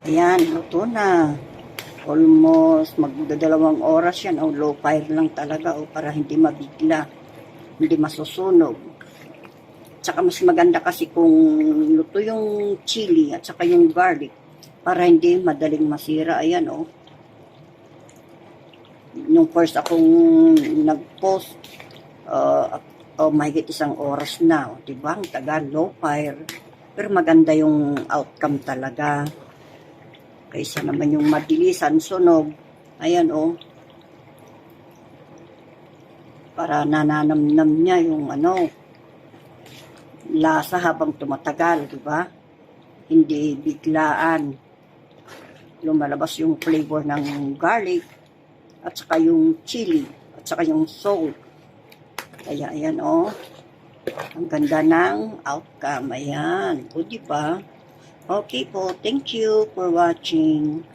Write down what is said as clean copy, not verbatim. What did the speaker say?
Ayan, luto na. Almost magdadalawang oras yan. O low fire lang talaga o para hindi mabigla. Hindi masusunog. Tsaka mas maganda kasi kung luto yung chili at saka yung garlic para hindi madaling masira. Ayan o. Nung first akong nag-post, mahigit isang oras na. O, diba? Ang tagal, low fire. Pero maganda yung outcome talaga. Kaysa naman yung madilisan, sunog. Ayan o. Para nananamnam niya yung lasa habang tumatagal, di ba? Hindi biglaan lumalabas yung flavor ng garlic at saka yung chili at saka yung salt. Kaya ayan o. Ang ganda ng outcome. Ayan. O, di ba? Okay po. Thank you for watching.